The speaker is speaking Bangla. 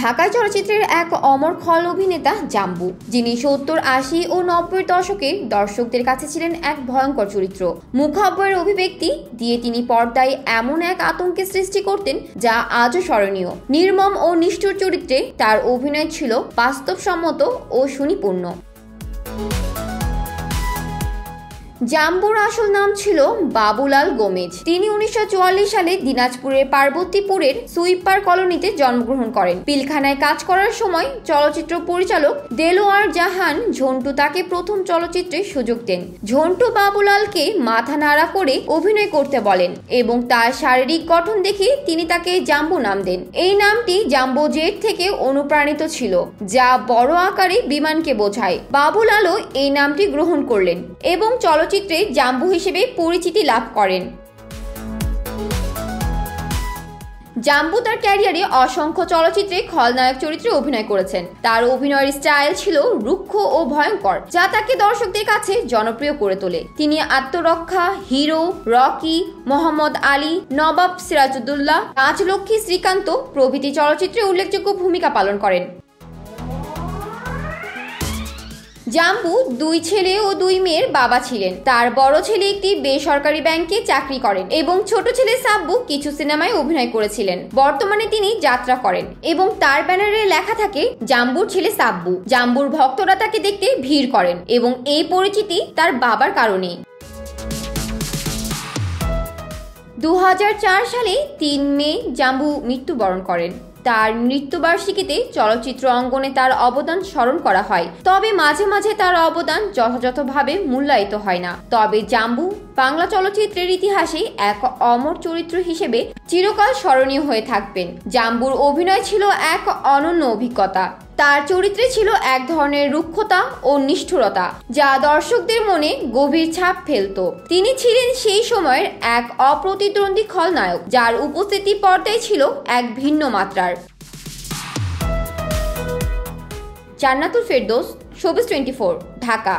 ঢাকায় চলচ্চিত্রের এক অমর খল অভিনেতা জাম্বু, যিনি 70, 80 ও 90-এর দশকে দর্শকদের কাছে ছিলেন এক ভয়ঙ্কর চরিত্র। মুখাবয়বের অভিব্যক্তি দিয়ে তিনি পর্দায় এমন এক আতঙ্কের সৃষ্টি করতেন যা আজও স্মরণীয়। নির্মম ও নিষ্ঠুর চরিত্রে তার অভিনয় ছিল বাস্তবসম্মত ও সুনিপুণ। জাম্বুর আসল নাম ছিল বাবুলাল গোমেজ। তিনি 1944 সালে দিনাজপুরের পার্বতীপুরের সুইপার কলোনিতে জন্মগ্রহণ করেন। পিলখানায় কাজ করার সময় চলচ্চিত্র পরিচালক দেলোয়ার জাহান ঝন্টু তাকে প্রথম চলচ্চিত্রে সুযোগ দেন। ঝন্টু বাবুলালকে মাথা নাড়া করে অভিনয় করতে বলেন এবং তার শারীরিক গঠন দেখে তিনি তাকে জাম্বু নাম দেন। এই নামটি জাম্বো জেট থেকে অনুপ্রাণিত ছিল, যা বড় আকারে বিমানকে বোঝায়। বাবুলালও এই নামটি গ্রহণ করলেন এবং চলচ্চিত্রে জাম্বু হিসেবে পরিচিতি লাভ করেন। জাম্বু তার ক্যারিয়ারে অসংখ্য চলচ্চিত্রে খলনায়ক চরিত্রে অভিনয় করেছেন। তার অভিনয়ের স্টাইল ছিল রুক্ষ ও ভয়ঙ্কর, যা তাকে দর্শকদের কাছে জনপ্রিয় করে তোলে। তিনি আত্মরক্ষা, হিরো, রকি, মোহাম্মদ আলী, নবাব সিরাজউদ্দৌলা, রাজলক্ষ্মী, শ্রীকান্ত প্রভৃতি চলচ্চিত্রে উল্লেখযোগ্য ভূমিকা পালন করেন। জাম্বু 2 ছেলে ও 2 মেয়ের বাবা ছিলেন। তার বড় ছেলে একটি বেসরকারি ব্যাংকে চাকরি করেন এবং ছোট ছেলে সাব্বু কিছু সিনেমায় অভিনয় করেছিলেন। বর্তমানে তিনি যাত্রা করেন এবং তার ব্যানারে লেখা থাকে জাম্বুর ছেলে সাব্বু। জাম্বুর ভক্তরা তাকে দেখতে ভিড় করেন এবং এই পরিচিতি তার বাবার কারণে। 2004 সালে 3 মে জাম্বু মৃত্যুবরণ করেন। তার মৃত্যুবার্ষিকীতে চলচ্চিত্র অঙ্গনে তার অবদান স্মরণ করা হয়, তবে মাঝে মাঝে তার অবদান যথাযথভাবে মূল্যায়িত হয় না। তবে জাম্বু বাংলা চলচ্চিত্রের ইতিহাসে এক অমর চরিত্র হিসেবে চিরকাল স্মরণীয় হয়ে থাকবেন। জাম্বুর অভিনয় ছিল এক অনন্য অভিজ্ঞতা। তার চরিত্রে ছিল এক ধরনের রুক্ষতা ও নিষ্ঠুরতা, যা দর্শকদের মনে গভীর ছাপ ফেলত। তিনি ছিলেন সেই সময়ের এক অপ্রতিদ্বন্দ্বী খলনায়ক, যার উপস্থিতি পর্দায় ছিল এক ভিন্ন মাত্রার। জান্নাতুল ফেরদৌস, শোবিজ 24, ঢাকা।